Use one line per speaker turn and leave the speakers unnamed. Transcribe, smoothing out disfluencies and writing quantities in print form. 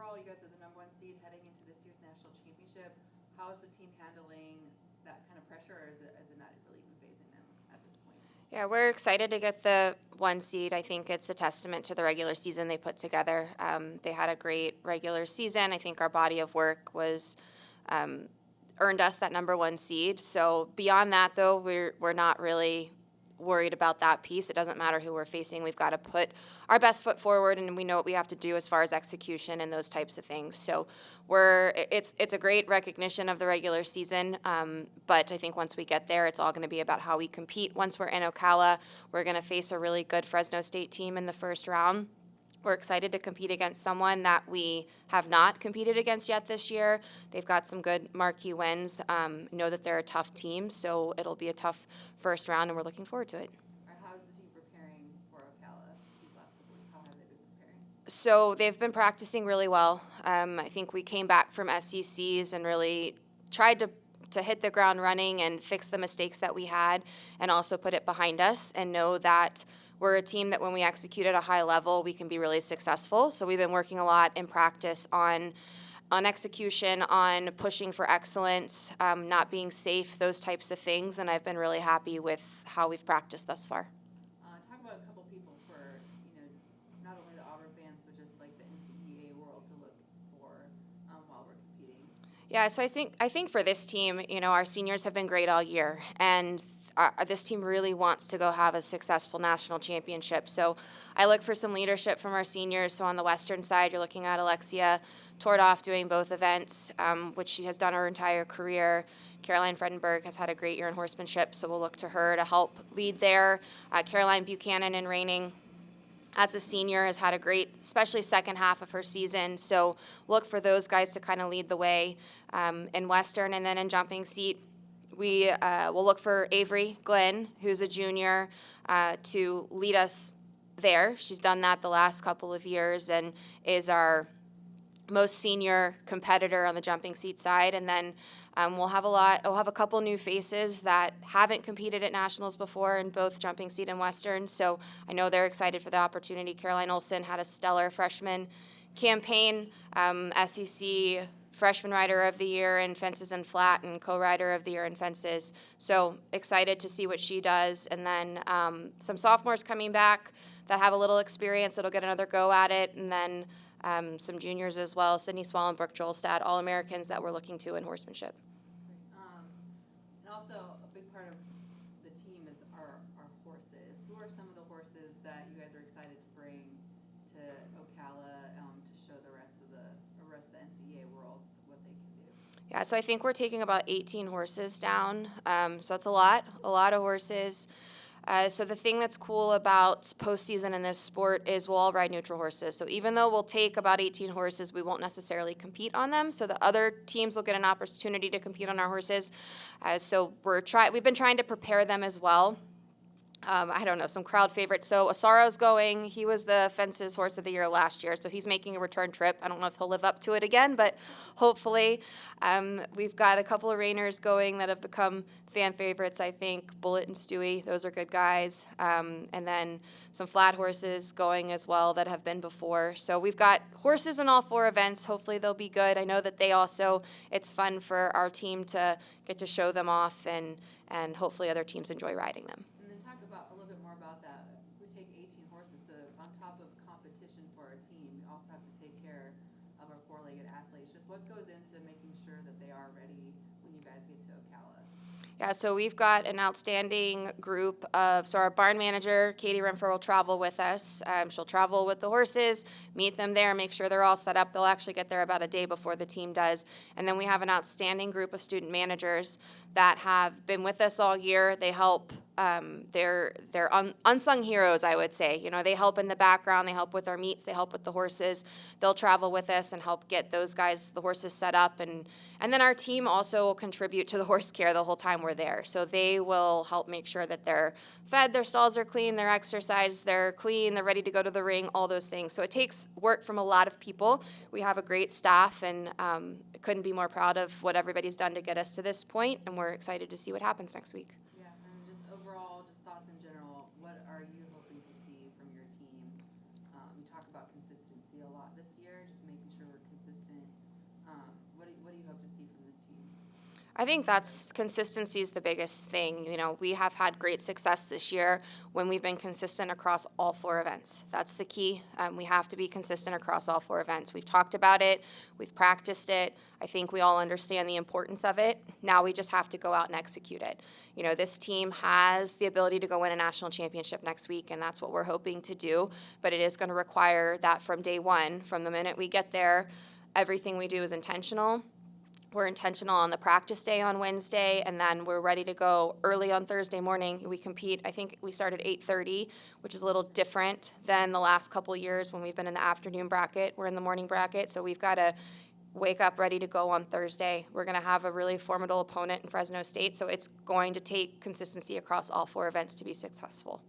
overall, you guys are the #1 seed heading into this year's national championship. How is the team handling that kind of pressure, or is it not really even phasing them at this point?
Yeah, we're excited to get the 1 seed. I think it's a testament to the regular season they put together. They had a great regular season. I think our body of work was earned us that #1 seed. So beyond that, though, we're not really worried about that piece. It doesn't matter who we're facing. We've got to put our best foot forward, and we know what we have to do as far as execution and those types of things. So it's a great recognition of the regular season, but I think once we get there, it's all going to be about how we compete. Once we're in Ocala, we're going to face a really good Fresno State team in the first round. We're excited to compete against someone that we have not competed against yet this year. They've got some good marquee wins. Know that they're a tough team, so it'll be a tough first round, and we're looking forward to it.
How is the team preparing for Ocala these last couple weeks? How have they been preparing?
So they've been practicing really well. I think we came back from SECs and really tried to hit the ground running and fix the mistakes that we had and also put it behind us and know that we're a team that when we execute at a high level, we can be really successful. So we've been working a lot in practice on execution, on pushing for excellence, not being safe, those types of things, and I've been really happy with how we've practiced thus far.
Talk about a couple people for, not only the Auburn fans, but just like the NCEA world to look for while we're competing.
Yeah, so I think for this team, our seniors have been great all year, and this team really wants to go have a successful national championship. So I look for some leadership from our seniors. So on the western side, you're looking at Alexia Tordoff doing both events, which she has done her entire career. Caroline Fredenberg has had a great year in horsemanship, so we'll look to her to help lead there. Caroline Buchanan in reining as a senior has had a great, especially second half of her season. So look for those guys to kind of lead the way in Western. And then in jumping seat, we will look for Avery Glenn, who's a junior, to lead us there. She's done that the last couple of years and is our most senior competitor on the jumping seat side. And then we'll have a couple new faces that haven't competed at nationals before in both jumping seat and Western. So I know they're excited for the opportunity. Caroline Olson had a stellar freshman campaign, SEC Freshman Rider of the Year in fences and flat and co-rider of the year in fences. So excited to see what she does. And then some sophomores coming back that have a little experience that'll get another go at it. And then some juniors as well, Sydney Swall and Brooke Joelstad, All-Americans that we're looking to in horsemanship.
And also a big part of the team is our horses. Who are some of the horses that you guys are excited to bring to Ocala to show the rest of the NCEA world what they can do?
Yeah, so I think we're taking about 18 horses down. So that's a lot of horses. So the thing that's cool about postseason in this sport is we'll all ride neutral horses. So even though we'll take about 18 horses, we won't necessarily compete on them. So the other teams will get an opportunity to compete on our horses. So we've been trying to prepare them as well. I don't know, some crowd favorites. So Asaro's going. He was the Fences Horse of the Year last year, so he's making a return trip. I don't know if he'll live up to it again, but hopefully. We've got a couple of reiners going that have become fan favorites, I think. Bullet and Stewie, those are good guys. And then some flat horses going as well that have been before. So we've got horses in all 4 events. Hopefully they'll be good. I know that it's fun for our team to get to show them off, and hopefully other teams enjoy riding them.
A little bit more about that. We take 18 horses, so on top of competition for our team, we also have to take care of our 4-legged athletes. Just what goes into making sure that they are ready when you guys get to Ocala?
Yeah, so we've got an outstanding group so our barn manager, Katie Renfro, will travel with us. She'll travel with the horses, meet them there, make sure they're all set up. They'll actually get there about a day before the team does. And then we have an outstanding group of student managers that have been with us all year. They help. They're unsung heroes, I would say. They help in the background. They help with our meets. They help with the horses. They'll travel with us and help get those guys, the horses, set up. And then our team also will contribute to the horse care the whole time we're there. So they will help make sure that they're fed, their stalls are clean, they're exercised, they're clean, they're ready to go to the ring, all those things. So it takes work from a lot of people. We have a great staff, and couldn't be more proud of what everybody's done to get us to this point, and we're excited to see what happens next week.
Yeah, and just overall, just thoughts in general, what are you hoping to see from your team? You talk about consistency a lot this year, just making sure we're
I think that's consistency is the biggest thing. You know, we have had great success this year when we've been consistent across all 4 events. That's the key. We have to be consistent across all 4 events. We've talked about it. We've practiced it. I think we all understand the importance of it. Now we just have to go out and execute it. You know, this team has the ability to go win a national championship next week, and that's what we're hoping to do. But it is going to require that from day one, from the minute we get there, everything we do is intentional. We're intentional on the practice day on Wednesday, and then we're ready to go early on Thursday morning. We compete, I think we start at 8:30, which is a little different than the last couple of years when we've been in the afternoon bracket. We're in the morning bracket, so we've got to wake up ready to go on Thursday. We're going to have a really formidable opponent in Fresno State, so it's going to take consistency across all 4 events to be successful.